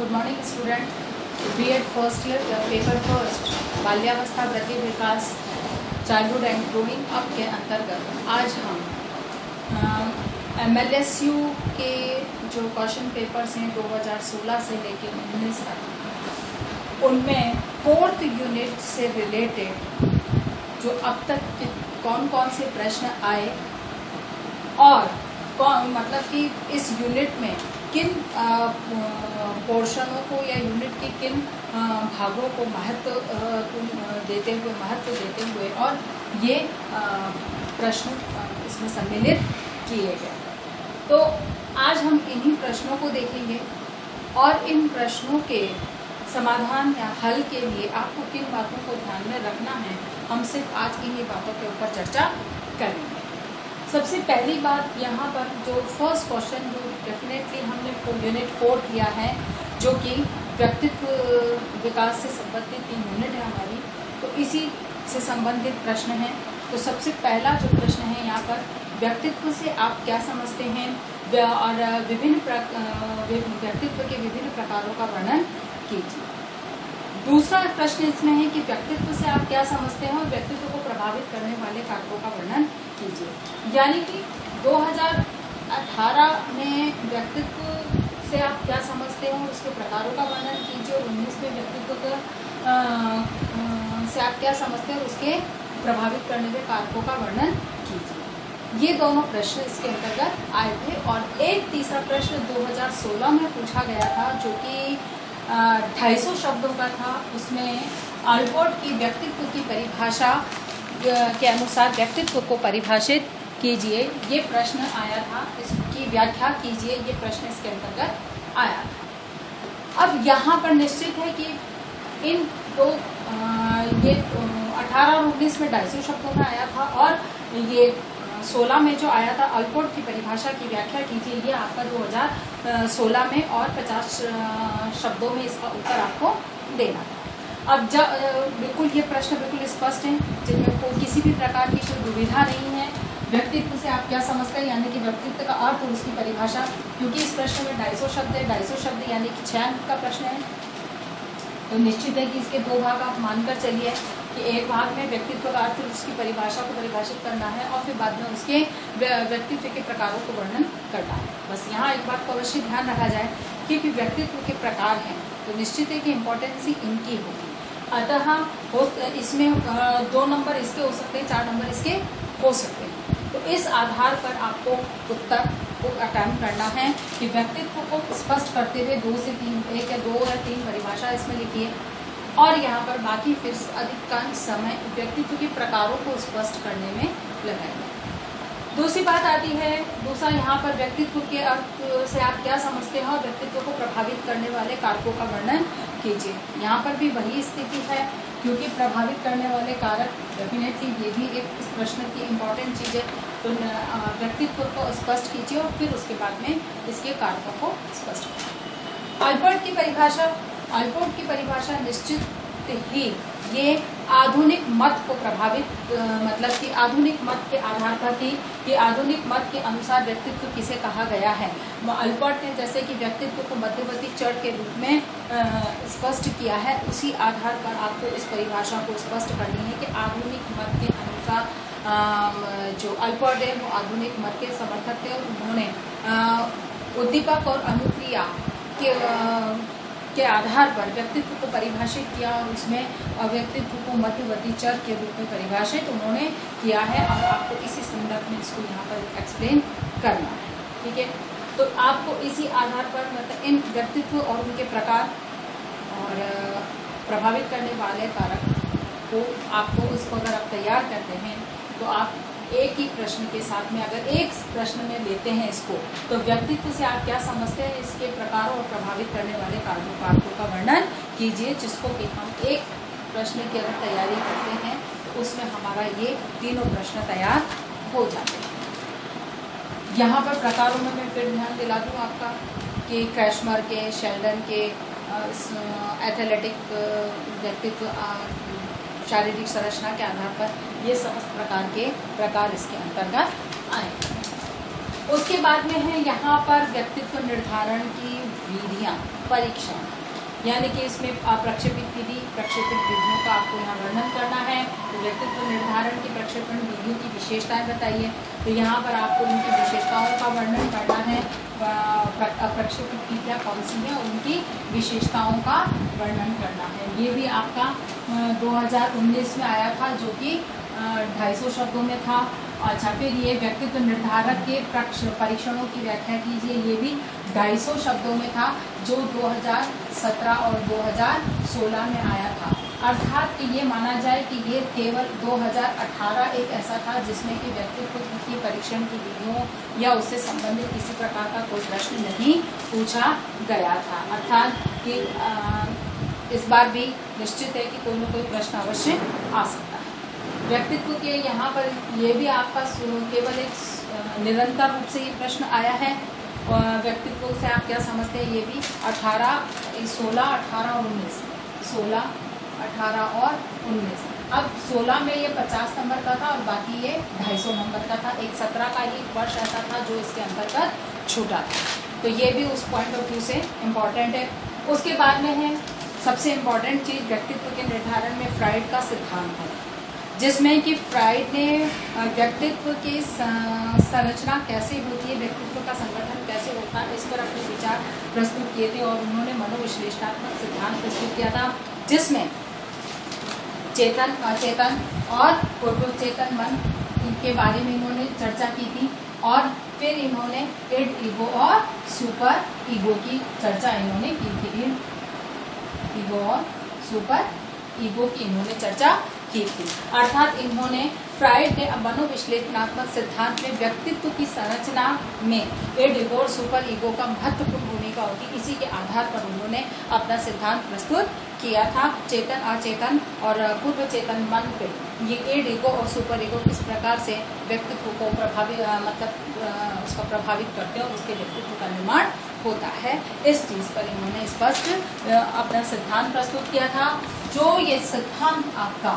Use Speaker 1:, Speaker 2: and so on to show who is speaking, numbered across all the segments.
Speaker 1: Good morning student. B Ed first year paper first बाल्यावस्था वृद्धि विकास चाइल्डहुड एंड ग्रोइंग अप के अंतर्गत आज हम MLSU के जो क्वेश्चन पेपर्स हैं 2016 से लेकर 19 तक, उनमें 4th यूनिट से रिलेटेड जो अब तक कौन कौन से प्रश्न आए और मतलब कि इस यूनिट में किन पोर्शनों को या यूनिट के किन भागों को महत्व देते हुए और ये प्रश्न इसमें सम्मिलित किए गए। तो आज हम इन्हीं प्रश्नों को देखेंगे और इन प्रश्नों के समाधान या हल के लिए आपको किन बातों को ध्यान में रखना है, हम सिर्फ आज इन्हीं बातों के ऊपर चर्चा करेंगे। सबसे पहली बात यहाँ पर जो फर्स्ट क्वेश्चन जो डेफिनेटली हमने यूनिट 4 किया है, जो कि व्यक्तित्व विकास से संबंधित 3 यूनिट है हमारी, तो इसी से संबंधित प्रश्न है। तो सबसे पहला जो प्रश्न है यहाँ पर, व्यक्तित्व से आप क्या समझते हैं और व्यक्तित्व के विभिन्न प्रकारों का वर्णन कीजिए। दूसरा प्रश्न इसमें है कि व्यक्तित्व से आप क्या समझते हैं और व्यक्तित्व को प्रभावित करने वाले कारकों का वर्णन कीजिए। यानी कि 2018 में व्यक्तित्व से आप क्या समझते हैं और उसके प्रकारों का वर्णन कीजिए, और 19 में व्यक्तित्व से आप क्या समझते हैं और उसके प्रभावित करने वाले कारकों का वर्णन कीजिए। ये दोनों प्रश्न इसके अंतर्गत आए थे। और एक तीसरा प्रश्न 2016 में पूछा गया था, जो कि 250 शब्दों का था। उसमें अल्बर्ट की व्यक्तित्व की परिभाषा के अनुसार व्यक्तित्व को परिभाषित कीजिए, ये प्रश्न आया था। इसकी व्याख्या कीजिए, ये प्रश्न इसके अंतर्गत आया था। अब यहाँ पर निश्चित है कि इन दो ये 18 और 19 में 250 शब्दों में आया था, और ये 16 में जो आया था अल्बर्ट की परिभाषा की व्याख्या कीजिए, ये आपका 2016 में और 50 शब्दों में इसका उत्तर आपको देना था। अब बिल्कुल ये प्रश्न बिल्कुल स्पष्ट हैं, जिनमें कोई किसी भी प्रकार की कोई दुविधा नहीं है। व्यक्तित्व से आप क्या समझते हैं, यानी कि व्यक्तित्व का अर्थ और उसकी परिभाषा, क्योंकि इस प्रश्न में 250 शब्द है, 250 शब्द यानी कि 6 अंक का प्रश्न है। तो निश्चित है कि इसके 2 भाग आप मानकर चलिए कि एक भाग में व्यक्तित्व का अर्थ और उसकी परिभाषा को परिभाषित करना है, और फिर बाद में उसके व्यक्तित्व के प्रकारों को वर्णन करना है। बस यहाँ एक बात को अवश्य ध्यान रखा जाए कि व्यक्तित्व के प्रकार हैं, तो निश्चित है कि इम्पोर्टेंसी इनकी होगी। अतः इसमें 2 नंबर इसके हो सकते हैं, 4 नंबर इसके हो सकते हैं। तो इस आधार पर आपको उत्तर को अटेम्प्ट करना है कि व्यक्तित्व को स्पष्ट करते हुए 2 से 3, 1 या 2 या 3 परिभाषा इसमें लिखिए, और यहाँ पर बाकी फिर अधिकांश समय व्यक्तित्व के प्रकारों को स्पष्ट करने में लगाएंगे। दूसरी बात आती है, दूसरा यहाँ पर व्यक्तित्व के अर्थ से आप क्या समझते हैं और व्यक्तित्व को प्रभावित करने वाले कारकों का वर्णन कीजिए। यहाँ पर भी वही स्थिति है, क्योंकि प्रभावित करने वाले कारक डेफिनेटली ये भी एक इस प्रश्न की इम्पॉर्टेंट चीज़ है। तो व्यक्तित्व को स्पष्ट कीजिए और फिर उसके बाद में इसके कारकों को स्पष्ट कीजिए। अल्बर्ट की परिभाषा निश्चित ही ये आधुनिक मत को प्रभावित मतलब कि आधुनिक मत के आधार पर थी कि आधुनिक मत के अनुसार व्यक्तित्व किसे कहा गया है। अल्बर्ट ने जैसे कि व्यक्तित्व को मध्यवर्ती चर के रूप में स्पष्ट किया है, उसी आधार पर आपको इस परिभाषा को स्पष्ट करनी है कि आधुनिक मत के अनुसार जो अल्बर्ट है वो आधुनिक मत के समर्थक थे, और उन्होंने उद्दीपक और अनुक्रिया के आधार पर व्यक्तित्व को परिभाषित किया, और उसमें व्यक्तित्व को मध्यवर्ती चर के रूप में परिभाषित उन्होंने किया है, और आपको इसी संदर्भ में इसको यहाँ पर एक्सप्लेन करना है। ठीक है, तो आपको इसी आधार पर मतलब इन व्यक्तित्व और उनके प्रकार और प्रभावित करने वाले कारक को आपको इसको अगर आप तैयार करते हैं, तो आप एक ही प्रश्न के साथ में अगर एक प्रश्न में लेते हैं इसको, तो व्यक्तित्व से आप क्या समझते हैं, इसके प्रकारों और प्रभावित करने वाले कारकों का वर्णन कीजिए, जिसको कि हम एक प्रश्न की अगर तैयारी करते हैं तो उसमें हमारा ये तीनों प्रश्न तैयार हो जाते हैं। यहाँ पर प्रकारों में मैं फिर ध्यान दिला दूँ आपका कि क्रैशमर के, शेल्डन के एथलेटिक व्यक्तित्व शारीरिक संरचना के आधार पर ये समस्त प्रकार के प्रकार इसके अंतर्गत आए। उसके बाद में है यहाँ पर व्यक्तित्व निर्धारण की विधियाँ, परीक्षण, यानी कि इसमें प्रक्षेपित विधि, प्रक्षेपित विधियों का आपको यहाँ वर्णन करना है। तो व्यक्तित्व निर्धारण की प्रक्षेपण विधियों की विशेषताएं बताइए। तो यहाँ पर आपको इनकी विशेषताओं का वर्णन करना है। प्रक्षेपित विधियाँ कौन सी हैं, उनकी विशेषताओं का वर्णन करना है। ये भी आपका 2019 में आया था, जो कि 250 शब्दों में था। अच्छा, फिर ये व्यक्तित्व निर्धारक के परीक्षणों की व्याख्या कीजिए, ये भी 250 शब्दों में था, जो 2017 और 2016 में आया था। अर्थात कि ये माना जाए कि ये केवल 2018 एक ऐसा था जिसमें कि व्यक्तित्व की परीक्षण की विधियों या उससे संबंधित किसी प्रकार का कोई प्रश्न नहीं पूछा गया था। अर्थात कि इस बार भी निश्चित है कि कोई न कोई प्रश्न अवश्य आ सकता है। व्यक्तित्व के यहाँ पर ये भी आपका केवल एक निरंतर रूप से ये प्रश्न आया है। व्यक्तित्व से आप क्या समझते हैं, ये भी 16, 18 और 19, 16, 18 और 19। अब 16 में ये 50 नंबर का था और बाकी ये 250 नंबर का था। एक 17 का ही वर्ष ऐसा था जो इसके अंतर्गत छूटा था। तो ये भी उस पॉइंट ऑफ व्यू से इम्पॉर्टेंट है। उसके बाद में है सबसे इम्पॉर्टेंट चीज़ व्यक्तित्व के निर्धारण में फ्राइड का सिद्धांत है, जिसमें कि फ्राइड ने व्यक्तित्व की संरचना कैसे होती है, व्यक्तित्व का संगठन कैसे होता है, इस पर अपने विचार प्रस्तुत किए थे। और उन्होंने मनोविश्लेषणात्मक सिद्धांत प्रस्तुत किया था, जिसमें चेतन, अचेतन और पूर्व चेतन मन के बारे में इन्होंने चर्चा की थी। और फिर इन्होंने इड, ईगो और सुपर ईगो की चर्चा इन्होंने की थी। ईगो और सुपर ईगो की इन्होंने चर्चा की थी। अर्थात इन्होंने फ्राइड ने मनोविश्लेषणात्मक सिद्धांत में व्यक्तित्व की संरचना में इड, ईगो और सुपर ईगो का महत्वपूर्ण भूमिका होगी, इसी के आधार पर उन्होंने अपना सिद्धांत प्रस्तुत किया था। चेतन, अचेतन और पूर्व चेतन मन पे ये इड, ईगो और सुपर ईगो किस प्रकार से व्यक्तित्व को उसका प्रभावित करते हैं और उसके व्यक्तित्व का निर्माण होता है, इस चीज़ पर इन्होंने स्पष्ट अपना सिद्धांत प्रस्तुत किया था। जो ये सिद्धांत आपका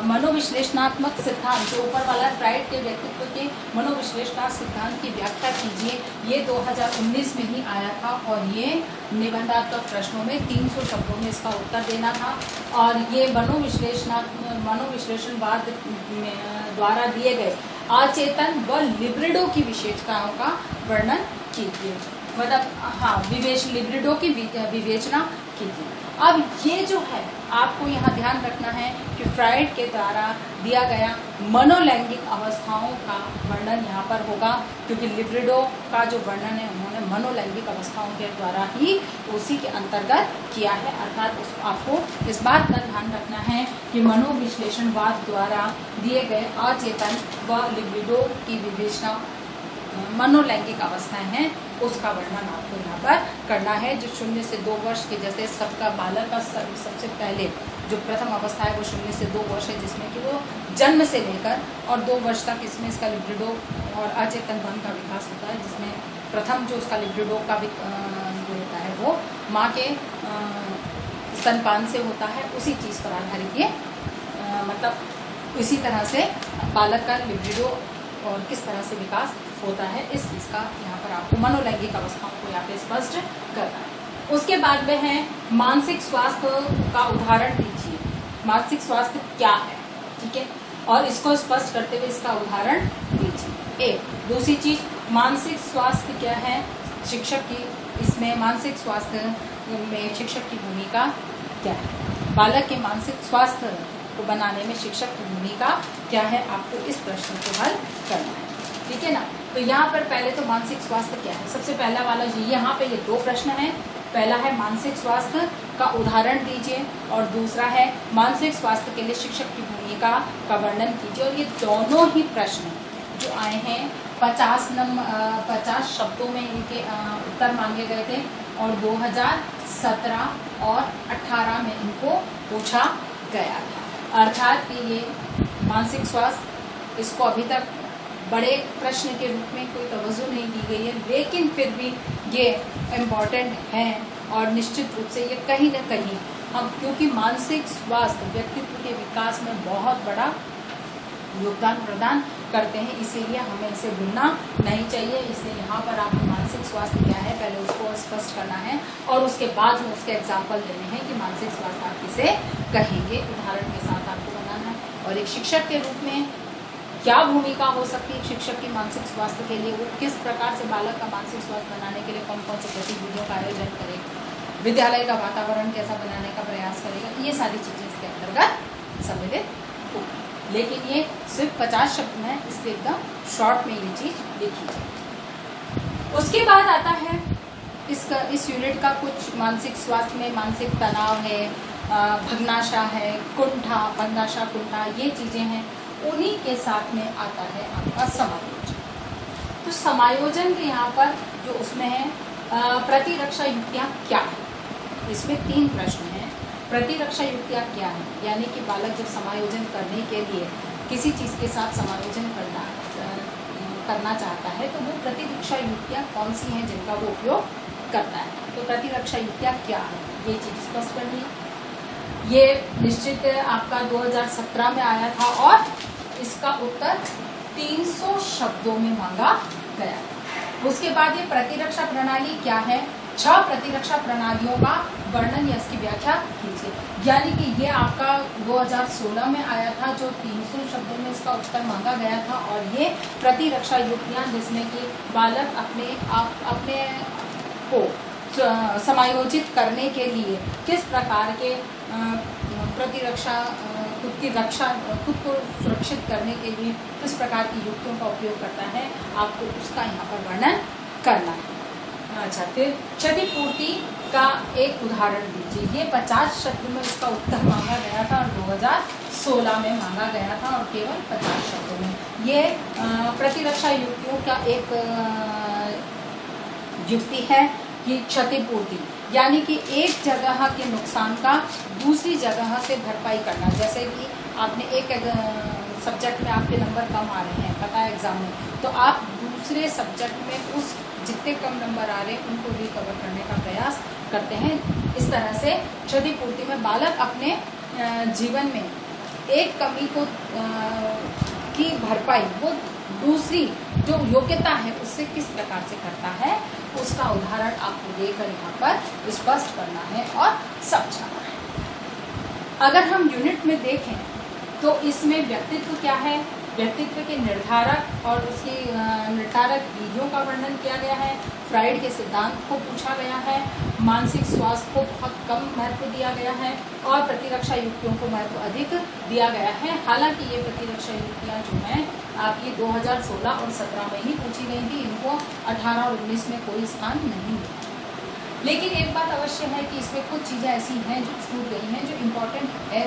Speaker 1: मनोविश्लेषणात्मक सिद्धांत, जो ऊपर वाला फ्राइड के व्यक्तित्व के मनोविश्लेषणात्मक सिद्धांत की व्याख्या कीजिए, ये 2019 में ही आया था और ये निबंधात्मक प्रश्नों में 300 शब्दों में इसका उत्तर देना था। और ये मनोविश्लेषणवाद द्वारा दिए गए अचेतन व लिब्रिडो की विशेषताओं का वर्णन कीजिए, मतलब लिब्रिडो की विवेचना कीजिए। अब ये जो है आपको यहाँ ध्यान रखना है कि फ्राइड के द्वारा दिया गया मनोलैंगिक अवस्थाओं का वर्णन यहाँ पर होगा, क्योंकि लिब्रिडो का जो वर्णन है उन्होंने मनोलैंगिक अवस्थाओं के द्वारा ही उसी के अंतर्गत किया है। अर्थात आपको इस बात का ध्यान रखना है कि मनोविश्लेषणवाद द्वारा दिए गए अचेतन व लिब्रिडो की विवेचना मनोलैंगिक अवस्थाएं हैं, उसका वर्णन आपको यहाँ पर करना है। जो 0 से 2 वर्ष के, जैसे सबका बालक का सबसे पहले जो प्रथम अवस्था है वो 0 से 2 वर्ष है, जिसमें कि वो जन्म से लेकर और 2 वर्ष तक इसमें इसका लिब्रिडो और अचेतन मन का विकास होता है, जिसमें प्रथम जो उसका लिब्रिडो का जो होता है वो माँ के स्तनपान से होता है। उसी चीज़ पर आधारित ये मतलब इसी तरह से बालक का लिब्रिडो और किस तरह से विकास होता है, इस चीज़ का यहाँ पर आपको मनोलैंगिक अवस्थाओं को यहाँ पे स्पष्ट करना है। उसके बाद में है मानसिक स्वास्थ्य का उदाहरण दीजिए। मानसिक स्वास्थ्य क्या है, ठीक है, और इसको स्पष्ट करते हुए इसका उदाहरण दीजिए। एक दूसरी चीज, मानसिक स्वास्थ्य क्या है, शिक्षक की इसमें मानसिक स्वास्थ्य में शिक्षक की भूमिका क्या है, बालक के मानसिक स्वास्थ्य को बनाने में शिक्षक की भूमिका क्या है, आपको इस प्रश्न को हल करना है, ठीक है ना। तो यहाँ पर पहले तो मानसिक स्वास्थ्य क्या है, सबसे पहला वाला यहाँ पे ये 2 प्रश्न हैं। पहला है मानसिक स्वास्थ्य का उदाहरण दीजिए और दूसरा है मानसिक स्वास्थ्य के लिए शिक्षक की भूमिका का वर्णन कीजिए। और ये दोनों ही प्रश्न जो आए हैं 50 शब्दों में इनके उत्तर मांगे गए थे और 2017 और 18 में इनको पूछा गया था। अर्थात कि ये मानसिक स्वास्थ्य, इसको अभी तक बड़े प्रश्न के रूप में कोई तवज्जो नहीं दी गई है, लेकिन फिर भी ये इम्पॉर्टेंट हैं और निश्चित रूप से ये कहीं ना कहीं हम, क्योंकि मानसिक स्वास्थ्य व्यक्तित्व के विकास में बहुत बड़ा योगदान प्रदान करते हैं, इसीलिए हमें इसे भूलना नहीं चाहिए। इसलिए यहाँ पर आपको मानसिक स्वास्थ्य क्या है पहले उसको स्पष्ट करना है और उसके बाद में उसके एग्जाम्पल देने हैं कि मानसिक स्वास्थ्य आप किसे कहेंगे, उदाहरण के साथ आपको बनाना है। और एक शिक्षक के रूप में क्या भूमिका हो सकती है शिक्षक की मानसिक स्वास्थ्य के लिए, वो किस प्रकार से बालक का मानसिक स्वास्थ्य बनाने के लिए कौन कौन से गतिविधियों का आयोजन करेगा, विद्यालय का वातावरण कैसा बनाने का प्रयास करेगा, ये सारी चीज़ें इसके अंतर्गत सम्मिलित होगी। लेकिन ये सिर्फ 50 शब्द में है, इसलिए एकदम शॉर्ट में ये चीज़ लिखी जाए। उसके बाद आता है इस यूनिट का कुछ मानसिक स्वास्थ्य में मानसिक तनाव है, भग्नाशा है, कुंठा, भग्नाशा कुंठा, ये चीज़ें हैं। उन्हीं के साथ में आता है आपका समायोजन। तो समायोजन के यहाँ पर जो उसमें है प्रतिरक्षा युक्तियाँ क्या है, इसमें 3 प्रश्न हैं। प्रतिरक्षा युक्तियाँ क्या है, यानी कि बालक जब समायोजन करने के लिए किसी चीज़ के साथ समायोजन करना चाहता है तो वो प्रतिरक्षा युक्तियाँ कौन सी हैं जिनका वो उपयोग करता है। तो प्रतिरक्षा युक्तियाँ क्या है ये चीज़ स्पष्ट करनी है। ये निश्चित आपका 2017 में आया था और इसका उत्तर 300 शब्दों में मांगा गया। उसके बाद ये प्रतिरक्षा प्रणाली क्या है, 6 प्रतिरक्षा प्रणालियों का वर्णन या इसकी व्याख्या कीजिए। यानी कि ये आपका 2016 में आया था जो 300 शब्दों में इसका उत्तर मांगा गया था। और ये प्रतिरक्षा युक्तियाँ जिसमें कि बालक अपने को समायोजित करने के लिए किस प्रकार के प्रतिरक्षा खुद को सुरक्षित करने के लिए किस प्रकार की युक्तियों का उपयोग करता है, आपको उसका यहाँ पर वर्णन करना है। अच्छा, फिर क्षतिपूर्ति का एक उदाहरण दीजिए। ये 50 शब्द में इसका उत्तर मांगा गया था और 2016 में मांगा गया था और केवल 50 शब्दों में। ये प्रतिरक्षा युक्तियों का एक युक्ति है कि क्षतिपूर्ति, यानी कि एक जगह के नुकसान का दूसरी जगह से भरपाई करना। जैसे कि आपने एक सब्जेक्ट में आपके नंबर कम आ रहे हैं, पता है एग्जाम में, तो आप दूसरे सब्जेक्ट में उस जितने कम नंबर आ रहे हैं उनको रिकवर करने का प्रयास करते हैं। इस तरह से क्षतिपूर्ति में बालक अपने जीवन में एक कमी को की भरपाई वो दूसरी जो योग्यता है उससे किस प्रकार से करता है, उसका उदाहरण आपको देकर यहाँ पर स्पष्ट करना है और समझाना है। अगर हम यूनिट में देखें तो इसमें व्यक्तित्व क्या है, व्यक्तित्व के निर्धारक और उसकी निर्धारक विधियों का वर्णन किया गया है। फ्राइड के सिद्धांत को पूछा गया है। मानसिक स्वास्थ्य को बहुत कम महत्व दिया गया है और प्रतिरक्षा युक्तियों को महत्व अधिक दिया गया है। हालांकि ये प्रतिरक्षा युक्तियाँ जो हैं आपकी 2016 और 17 में ही पूछी गई थी, इनको 18 और 19 में कोई स्थान नहीं मिला। लेकिन एक बात अवश्य है कि इसमें कुछ चीज़ें ऐसी हैं जो छूट गई हैं जो इम्पोर्टेंट है,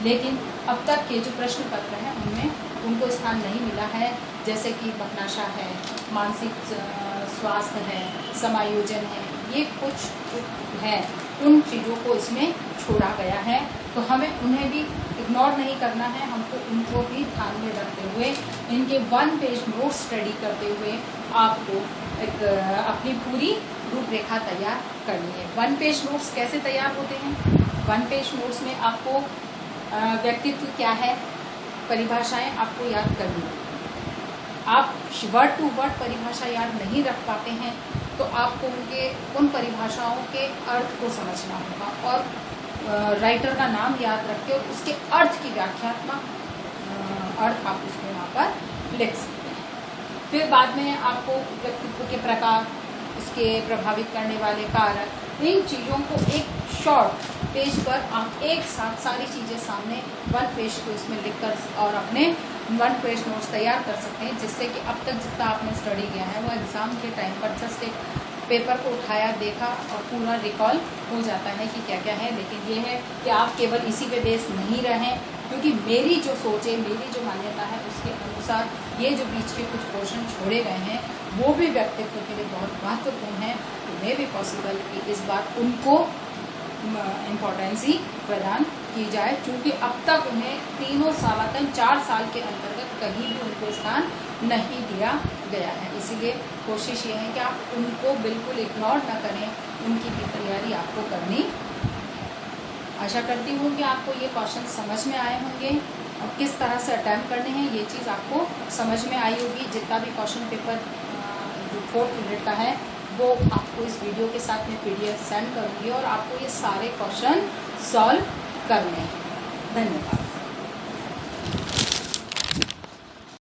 Speaker 1: लेकिन अब तक के जो प्रश्न पत्र हैं उनमें उनको स्थान नहीं मिला है। जैसे कि भग्नाशा है, मानसिक स्वास्थ्य है, समायोजन है, ये कुछ है, उन चीज़ों को इसमें छोड़ा गया है। तो हमें उन्हें भी इग्नोर नहीं करना है, हमको उनको भी ध्यान में रखते हुए इनके 1 पेज नोट स्टडी करते हुए आपको एक अपनी पूरी रूपरेखा तैयार करनी है। 1 पेज नोट्स कैसे तैयार होते हैं? 1 पेज नोट्स में आपको व्यक्तित्व क्या है, परिभाषाएं आपको याद करनी है। आप वर्ड टू वर्ड परिभाषा याद नहीं रख पाते हैं तो आपको उन परिभाषाओं के अर्थ को समझना होगा और राइटर का नाम याद रख के उसके अर्थ की व्याख्यात्मक अर्थ आप उसमें वहाँ पर लिख सकते हैं। फिर बाद में आपको व्यक्तित्व के प्रकार, इसके प्रभावित करने वाले कारक, इन चीज़ों को एक शॉर्ट पेज पर आप एक साथ सारी चीज़ें सामने 1 पेज को इसमें लिखकर और अपने 1 पेज नोट्स तैयार कर सकते हैं, जिससे कि अब तक जितना आपने स्टडी किया है वो एग्ज़ाम के टाइम पर जस्ट एक पेपर को उठाया, देखा और पूरा रिकॉल हो जाता है कि क्या क्या है। लेकिन ये है कि आप केवल इसी पे बेस नहीं रहें, क्योंकि मेरी जो सोच है, मेरी जो मान्यता है उसके अनुसार ये जो बीच के कुछ पोर्शन छोड़े गए हैं वो भी व्यक्तित्व के लिए बहुत महत्वपूर्ण है। तो मे भी पॉसिबल कि इस बार उनको इम्पोर्टेंस ही प्रदान की जाए, क्योंकि अब तक उन्हें 3 साल तक 4 साल के अंतर्गत कहीं भी उनको स्थान नहीं दिया गया है। इसीलिए कोशिश ये है कि आप उनको बिल्कुल इग्नोर ना करें, उनकी भी तैयारी आपको करनी। आशा करती हूँ कि आपको ये क्वेश्चन समझ में आए होंगे। किस तरह से अटैम्प्ट करने हैं, ये चीज़ आपको समझ में आई होगी। जितना भी क्वेश्चन पेपर जो 4th यूनिट का है वो आपको इस वीडियो के साथ में PDF सेंड करूँगी और आपको ये सारे क्वेश्चन सॉल्व करने हैं। धन्यवाद।